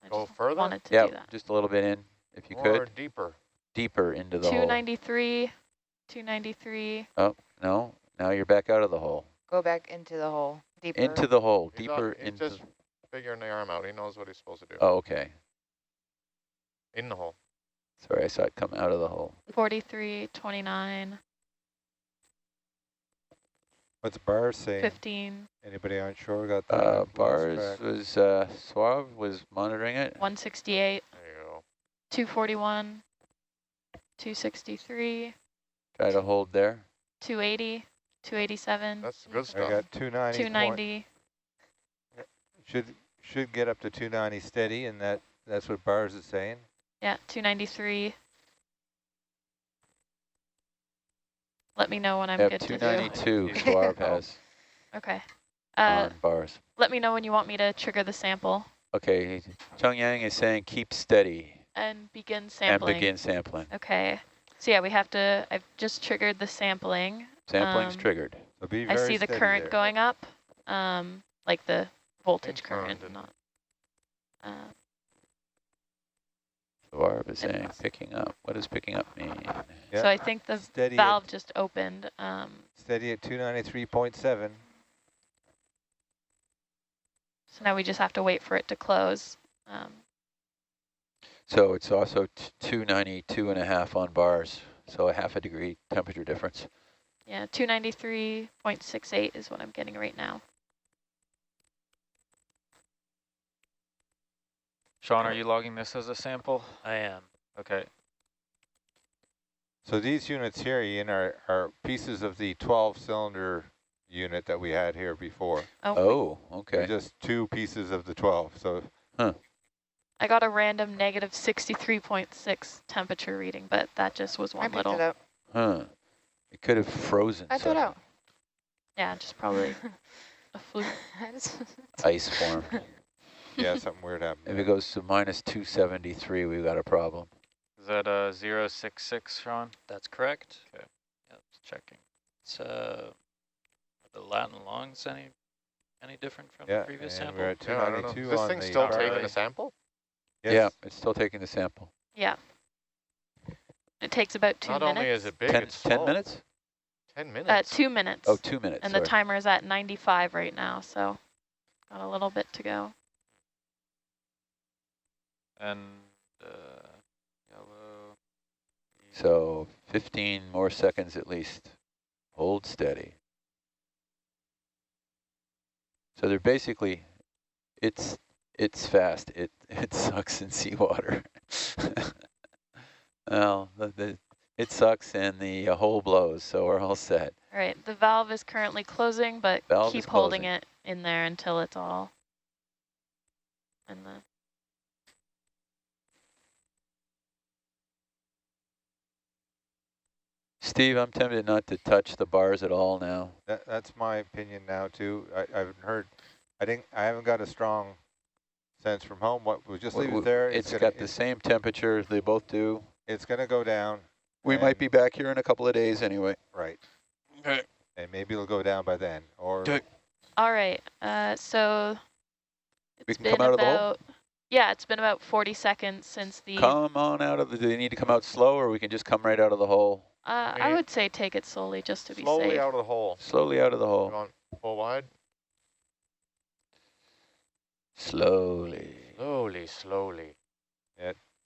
Go further? Wanted to do Yeah, that. just a little bit in, if you Or could. deeper. Deeper into the hole. 293, 293. Oh, no. Now you're back out of the hole. Go back into the hole. Deeper. Into the hole. He's Deeper he's into... just figuring the arm out. He knows what he's supposed to do. Oh, okay. In the hole. Sorry, I saw it come out of the hole. 43, 29, What's bars saying? 15, Anybody on shore got that? Bars was, Suave was monitoring it. 168, There you go. 241, 263, Try to hold there. 280, 287, That's good I stuff. got 290. 290. Should get up to 290 steady, and that's what bars is saying. Yeah, 293. Let me know when I'm good to do. 292 Suave has Okay. on bars. Let me know when you want me to trigger the sample Okay, Chung Yang is saying keep steady and begin sampling. and begin sampling. Okay. So yeah, we have to, I've just triggered the sampling. Sampling's triggered. So be I very see the steady current there. going up, like the voltage Current current, not. Suave is saying picking up. What does picking up mean? Yep. So I think the Steady valve just opened. Steady at 293.7. So now we just have to wait for it to close. So it's also 292.5 on bars. So a half a degree temperature difference. Yeah, 293.68 is what I'm getting right now. Sean, are you logging this as a sample? I am. Okay. So these units here, Ian, are pieces of the 12-cylinder unit that we had here before. Oh, okay. They're just two pieces of the 12. So I got a random negative 63.6 temperature reading, but that just was I one picked little. it up. Huh. It could have frozen. I threw it some out. Yeah, just probably a fluke. ice formed. yeah, something weird happened. If it goes to minus 273, we've got a problem. Is that 066, Sean? That's correct. Okay. Yep, checking. It's the Latin longs any different from the previous and sample? we're at Yeah, I don't know. 292 Is this on thing the still bar. taking a sample? Yes. Yeah, it's still taking the sample. Yeah. It takes about 2 Not minutes. only is it big, 10, it's 10 slow. minutes? 10 minutes. 2 minutes. Oh, 2 minutes. And sorry. the timer is at 95 right now, so got a little bit to go. And yellow. So 15 more seconds at least. Hold steady. So they're basically, it's fast. It sucks in seawater. Well, it sucks and the hole blows, so we're all set. All right, the valve is currently closing, but Valve keep is holding closing. it in there until it's all in the... Steve, I'm tempted not to touch the bars at all now. That's my opinion now too. I haven't heard. I haven't got a strong sense from home. What we'll just leave it there. It's got the same temperature. They both do. It's going to go down. We might be back here in a couple of days anyway. Right. Okay. And maybe it'll go down by then. Or Okay. All right. So We it's can been come out of the hole? about, yeah, it's been about 40 seconds since the, Come on out of the, do they need to come out slow or we can just come right out of the hole? I would say take it slowly just to be Slowly safe. out of the hole. Slowly out of the You hole. want full wide? Slowly. Slowly, slowly.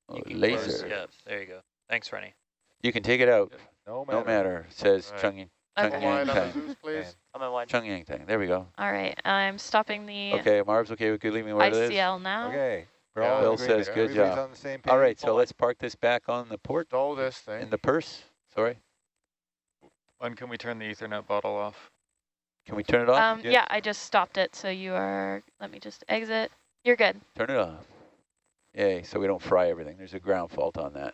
Oh, Close. laser. Yeah, there you go. Thanks, Rennie. You can take it out. no No matter, says Right. Chung Okay. Full wide on the Tang. Zeus, please. I'm in wide. Chung Yang Tang. There we go. All right. I'm stopping the Okay, Marv's okay with leaving where it is? ICL now. Okay. We're Yeah, all in Bill agreement. says good Everybody's job. on the same page. All right, so let's park this back on the port, Stow this thing. in the purse. Sorry, When can we turn the Ethernet bottle off? can we turn it off? Yeah, I just stopped it. So you are, let me just exit. You're good. Turn it off. Yay, so we don't fry everything. There's a ground fault on that.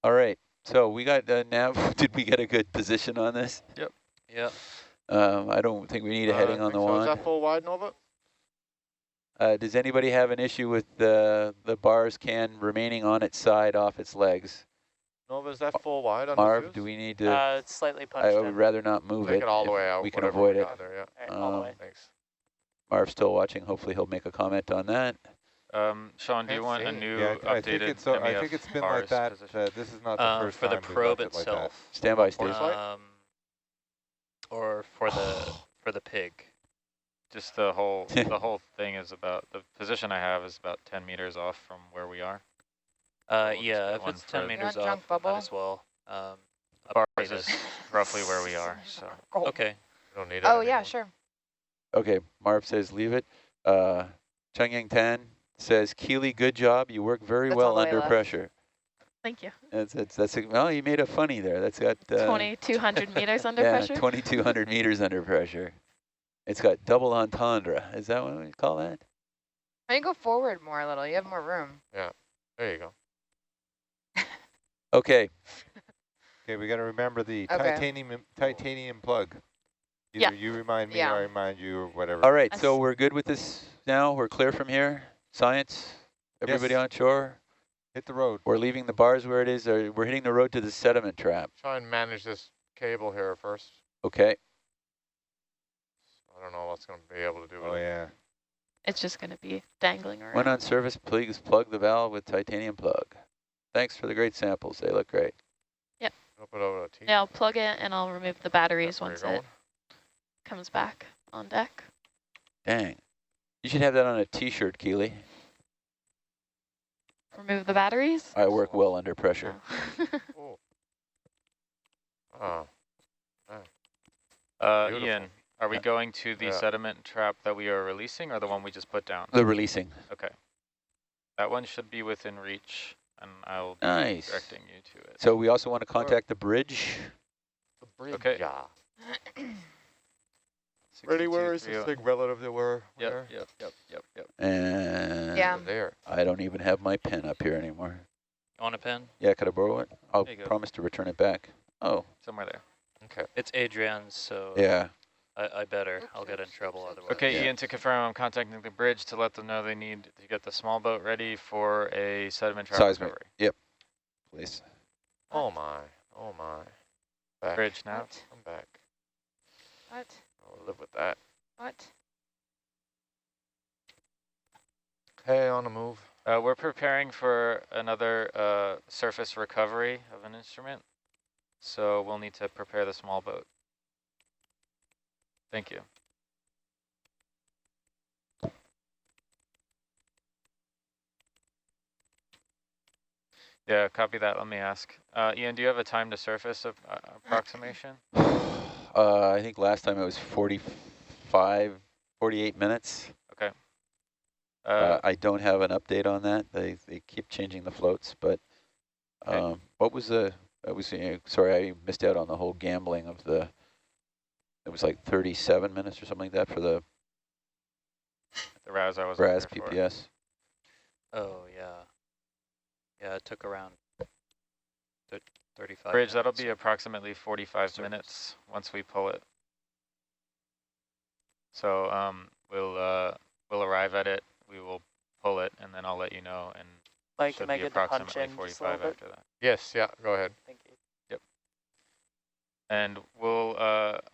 All right, so we got nav. Did we get a good position on this? Yeah. I don't think we need a heading on the Is wand. that full wide, Nova? Does anybody have an issue with the bars can remaining on its side off its legs? Nova, is that full wide on Marv, the Zeus? do we need to? It's slightly punched I would in. rather not move Take it. it all the if way out. we can whatever avoid we it. got there, yeah. All right, all the Um, way. Thanks. Marv's still watching. Hopefully he'll make a comment on that. Sean, do you Can't want see a it. new Yeah, I think updated it's I MEF think it's been bars like that. position? This is not the first For the time we've probe left it like that. itself, Stand by, Steve. or for the pig. Just the whole thing is about, the position I have is about 10 meters off from where we are. We'll just Yeah, get if one it's 10 for- meters You want off, junk bubble? might as well. Bars update is us. roughly where we are, so. Okay. You don't need it Oh, yeah, anymore. sure. Okay, Marv says leave it. Chung Yang Tan says, Keely, good job. You work very That's well all the way under left. pressure. Thank you. Well, you made a funny there. That's got 2,200 meters under yeah, pressure. 2,200 meters under pressure. It's got double entendre. Is that what we call that? Why don't you go forward more a little? You have more room. There you go. Okay, Okay, we got to remember the Okay. titanium plug. Yeah. Either you remind me Yeah. or I remind you or whatever. all right, so Us. we're good with this now. We're clear from here. Science, everybody Yes. on shore. Hit the road. We're leaving the bars where it is. Or we're hitting the road to the sediment trap. Try and manage this cable here first. Okay. I don't know what's going to be able to do with Oh, it. yeah. It's just going to be dangling around. When on service, please plug the valve with titanium plug. Thanks for the great samples. They look great. Up it over to T. Yeah, I'll plug it and I'll remove the batteries Where once you it going? comes back on deck. Dang. You should have that on a T-shirt, Keely. Remove the batteries. I work well under pressure. Oh. Oh. Oh. Beautiful. Ian, are we going to the Yeah. sediment trap that we are releasing or the one we just put down? The releasing. Okay. That one should be within reach, and I'll be Nice. directing you to it. So we also want to contact the bridge. The bridge. Okay. Yeah. Ready, where is this 6230. thing relative to where we are? Yep. And Yeah. There. I don't even have my pen up here anymore. You want a pen? Yeah, could I borrow it? I'll There you go. promise to return it back. Oh, Somewhere there. Okay. It's Adrian's, so yeah. I better. I'll get in trouble otherwise. Okay, Yeah. Ian, to confirm, I'm contacting the bridge to let them know they need to get the small boat ready for a sediment trap Seismic. recovery. Yep. Please. Oh my. Oh my. Back. Bridge now. What? I'm back. What? I'll live with that. What? Hey, on the move. We're preparing for another surface recovery of an instrument, so we'll need to prepare the small boat. Thank you. Yeah, copy that. Let me ask. Ian, do you have a time to surface approximation? I think last time it was 48 minutes. Okay. I don't have an update on that. They keep changing the floats, but Okay. what was the? Sorry, I missed out on the whole gambling of the. It was like 37 minutes or something like that for the The RAS I was RAS there for. PPS. Oh, yeah. Yeah, it took around 35 Bridge, that'll minutes. be approximately 45 Surface. minutes once we pull it. So we'll arrive at it, we will pull it, and then I'll let you know, and Mike, Should am I be good to punch approximately in just a little 45 bit? after that. Yes, yeah, go ahead. Thank you. And we'll,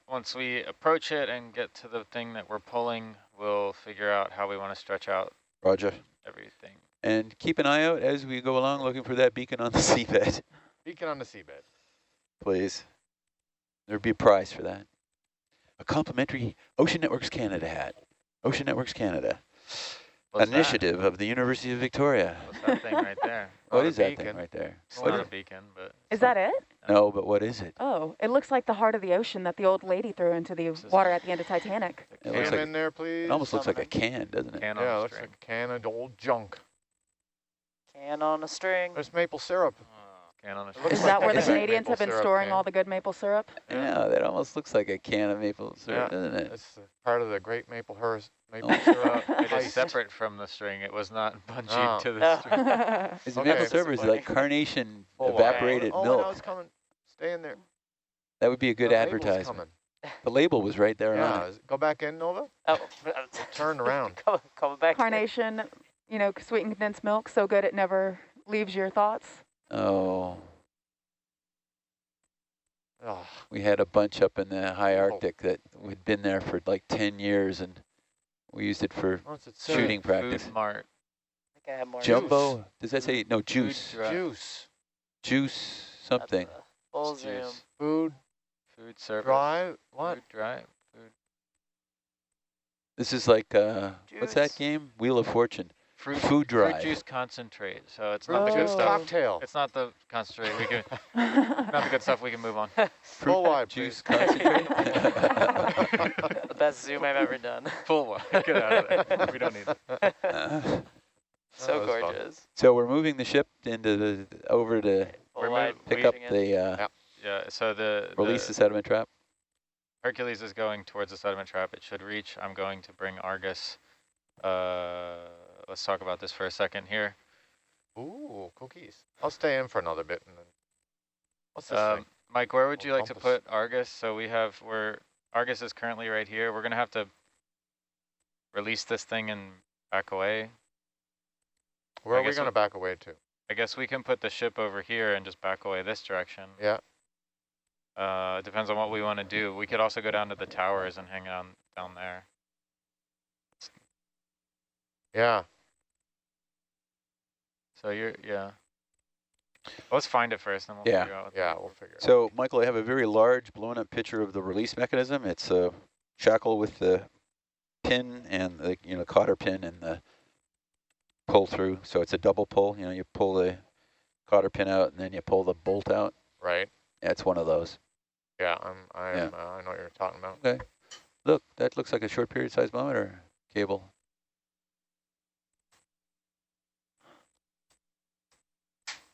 once we approach it and get to the thing that we're pulling, we'll figure out how we want to stretch out Roger. everything. And keep an eye out as we go along looking for that beacon on the seabed, Beacon on the seabed. please. There'd be a prize for that. A complimentary Ocean Networks Canada hat. Ocean Networks Canada. What's Initiative of the University of Victoria. What's that thing right there? What Not a is that beacon. thing right there? It's What not is a beacon, but... Is that it? No, but what is it? Oh, it looks like the heart of the ocean that the old lady threw into the water at the end of Titanic. It looks Cam like in there, please. It almost looks like a can, doesn't it? Can Yeah, it on looks string. like a can of old junk. Can on a string. There's maple syrup. Can on a looks Is like that where the exact Canadians maple have been syrup storing can. all the good maple syrup? Yeah, that almost looks like a can of maple syrup, Yeah, doesn't it? it's part of the Great Maple Oh. syrup. It is heist. separate from the string. It was not bungeed Oh. to the No. string. Is Okay. maple syrup is like carnation Full evaporated Oh, milk. no, it's coming. Stay in there. That would be a good The label's advertisement. coming. The label was right there on Yeah, it. go back in, Nova. Oh, Turn around. coming back. Carnation, you know, sweetened condensed milk, so good it never leaves your thoughts. Oh, Oh, we had a bunch up in the high Arctic that we'd been there for like 10 years, and we used it for what's it say? shooting practice. Food Mart. I think I have more. Jumbo? Does that say, no, Food juice. dri- Juice. Juice That's something. a full It's zoom. juice. Food Food service. drive. What? Food drive. Food. This is like, what's that Juice. game? Wheel of Fortune. Fruit, Food drive. Fruit juice concentrate. So it's Fruit not the good juice stuff. cocktail. It's not the concentrate. We can not the good stuff. We can move on. Full wide, Juice please. concentrate. The best zoom I've ever done. Full one. Get out of there. We don't need it. So that was fun. gorgeous. So we're moving the ship into the over to Full wide pick up waving it. the Yeah. So the release the sediment trap. Hercules is going towards the sediment trap. It should reach. I'm going to bring Argus. Let's talk about this for a second here. Ooh, cookies. I'll stay in for another bit. And then what's this thing? Mike, where would you like to compass. put Argus? So Argus is currently right here. We're gonna have to release this thing and back away. Where I are we guess going to back away to? I guess we can put the ship over here and just back away this direction. Yeah. It depends on what we want to do. We could also go down to the towers and hang on down there. Yeah. So yeah. Let's find it first, then we'll Yeah. figure out. Yeah, we'll figure it out. So, Michael, I have a very large blown up picture of the release mechanism. It's a shackle with the pin and the cotter pin and the pull through. So it's a double pull. You pull the cotter pin out and then you pull the bolt out. Right. Yeah, it's one of those. Yeah, I know what you're talking about. Okay. Look, that looks like a short period seismometer cable.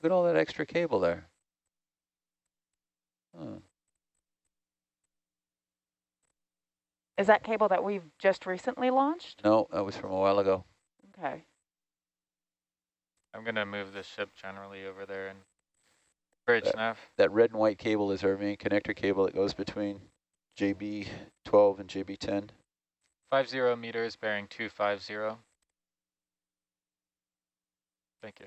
Look at all that extra cable there. Huh. Is that cable that we've just recently launched? No, that was from a while ago. Okay. I'm gonna move the ship generally over there and bridge nav. That red and white cable is our main connector cable that goes between JB12 and JB10. 50 meters, bearing 250. Thank you.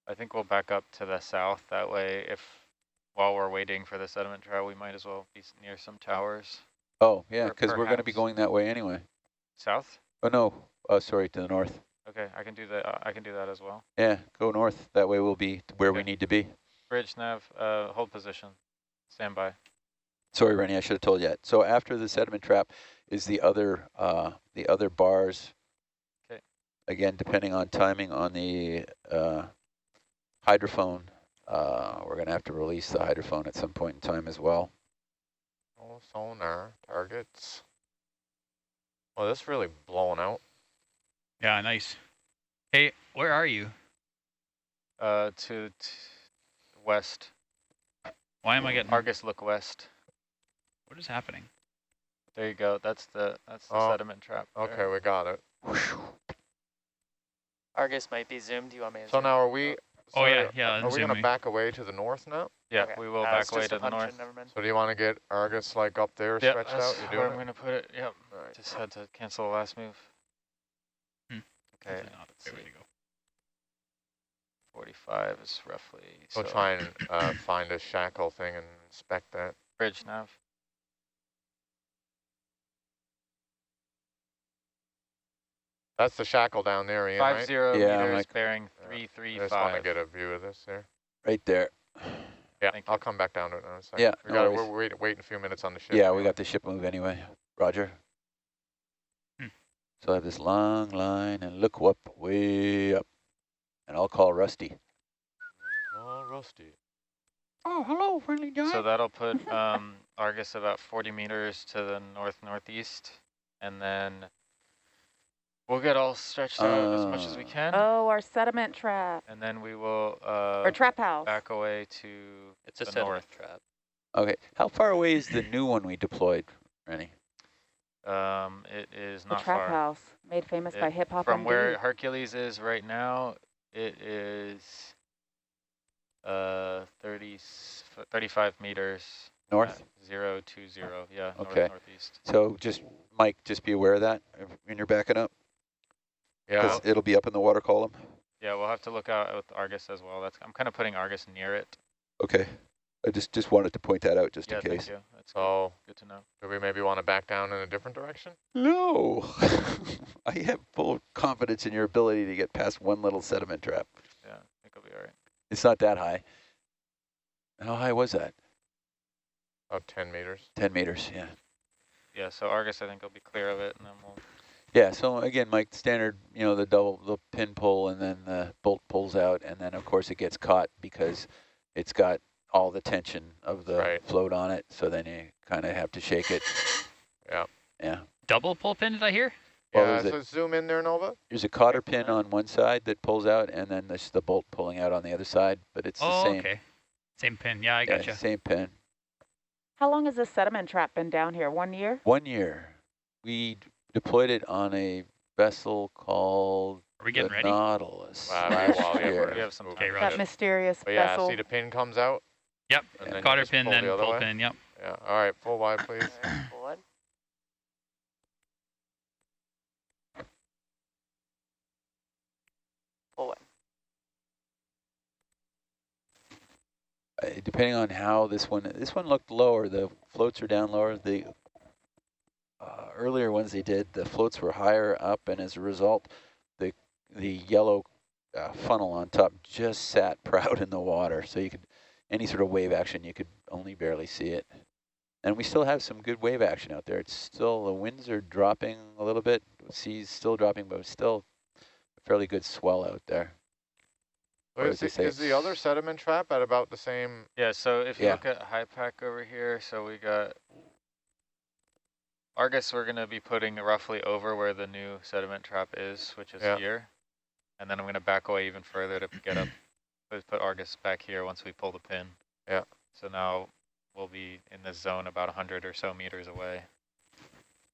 I think we'll back up to the south. That way, while we're waiting for the sediment trap, we might as well be near some towers. Oh, yeah, Or because we're going to be perhaps- going that way anyway. South? Oh, no. Oh, sorry, to the north. Okay, I can do that. I can do that as well. Yeah, go north. That way we'll be where we Okay. need to be. Bridge nav, hold position. Stand by. Sorry, Rennie, I should have told you that. So after the sediment trap is the other bars. Okay. Again, depending on timing on the hydrophone, we're going to have to release the hydrophone at some point in time as well. Oh, sonar targets. Well, this really blowing out. Yeah, nice. Hey, where are you? To west. Why am I getting? Argus, look west. What is happening? There you go. That's the Oh, sediment trap. Okay, there. we got it. Argus might be zoomed. Do you want me to So zoom? now are we? Oh, yeah, yeah, Are we zoom going me. to back away to the north now? Yeah, Okay. we will It's back away just a to the punch in, north. never mind. So do you want to get Argus like up there Yep, stretched that's out? You where doing I'm it? going to put it. Yep. All right. Just had to cancel the last move. Hmm. Okay. Usually not a great way to go. 45 is roughly. We'll try and find a shackle thing and inspect that. Bridge nav. That's the shackle down there, Ian, 50 right? meters, bearing 335. I just want to get a view of this there. Right there. Yeah, I'll come back down to it in a second. Yeah, we're waiting a few minutes on the ship. Yeah, we got the ship move anyway. Roger. So I have this long line and look up, way up. And I'll call Rusty. Oh, Rusty. Oh, hello, friendly giant. So that'll put Argus about 40 meters to the north-northeast, and then we'll get all stretched out as much as we can. Oh, our sediment trap. And then we will or trap house. back away to it's a the sediment north. trap. Okay, how far away is the new one we deployed, Rennie? It is not the trap far. house, made famous by hip hop. From where Hercules is right now, it is 35 meters. North? 020, yeah, okay. northeast. So just, Mike, just be aware of that when you're backing up. Yeah. Because it'll be up in the water column. Yeah, we'll have to look out with Argus as well. I'm kind of putting Argus near it. Okay. I just wanted to point that out just in case. Thank you. That's good to know. Do we maybe want to back down in a different direction? No. I have full confidence in your ability to get past one little sediment trap. Yeah, I think it'll be all right. It's not that high. How high was that? About 10 meters. 10 meters, yeah. Yeah, so Argus, I think, will be clear of it, and then we'll... Yeah, so again, Mike, standard, the pin pull, and then the bolt pulls out, and then, of course, it gets caught because it's got all the tension of the float on it, so then you kind of have to shake it. Yeah. Yeah. Double pull pin, did I hear? Yeah, so zoom in there, Nova. There's a cotter pin on one side that pulls out, and then there's the bolt pulling out on the other side, but it's the same. Okay. Same pin, yeah, I gotcha. Same pin. How long has this sediment trap been down here? 1 year? 1 year. We deployed it on a vessel called Are we getting ready? Nautilus. Wow, we have some okay, that mysterious vessel. Yeah, see the pin comes out? Yep, and cotter pin, then pull pin, yep. Yeah, all right, full wide, please. Full wide. Full wide. Depending on how this one looked lower, the floats are down lower. The earlier ones they did, the floats were higher up, and as a result, the yellow funnel on top just sat proud in the water. So you could, any sort of wave action, you could only barely see it. And we still have some good wave action out there. It's still, the winds are dropping a little bit, the sea's still dropping, but still a fairly good swell out there. Is the other sediment trap at about the same? Yeah, so if you look at high pack over here, so we got Argus, we're going to be putting roughly over where the new sediment trap is, which is here. And then I'm going to back away even further to get up, put Argus back here once we pull the pin. Yeah. So now we'll be in this zone about 100 or so meters away.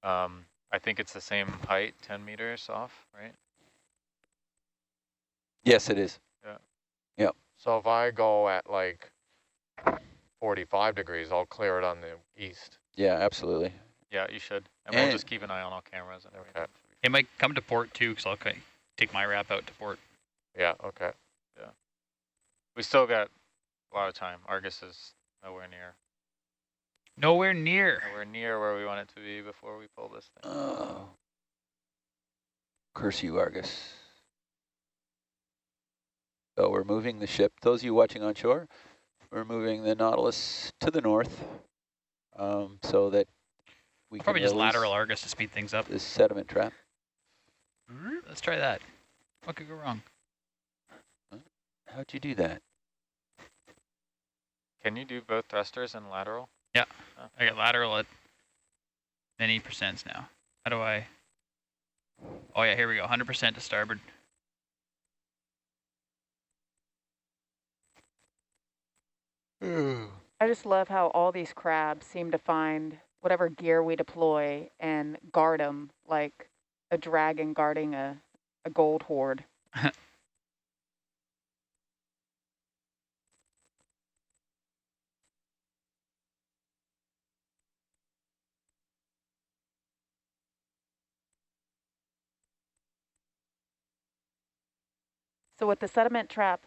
I think it's the same height, 10 meters off, right? Yes, it is. Yeah. Yep. So if I go at like 45 degrees, I'll clear it on the east. Yeah, absolutely. Yeah, you should. And we'll just keep an eye on all cameras and everything. Hey, Mike, come to port too, because I'll take my wrap out to port. Yeah, okay. Yeah. We still got a lot of time. Argus is nowhere near. Nowhere near. Nowhere near where we want it to be before we pull this thing. Oh. Curse you, Argus. So we're moving the ship. Those of you watching on shore, we're moving the Nautilus to the north so that we can probably just lateral Argus to speed things up. This sediment trap. Let's try that. What could go wrong? How'd you do that? Can you do both thrusters and lateral? Yeah, I got lateral at many percents now. How do I? Oh yeah, here we go. 100% to starboard. I just love how all these crabs seem to find whatever gear we deploy and guard them like a dragon guarding a gold hoard. So with the sediment trap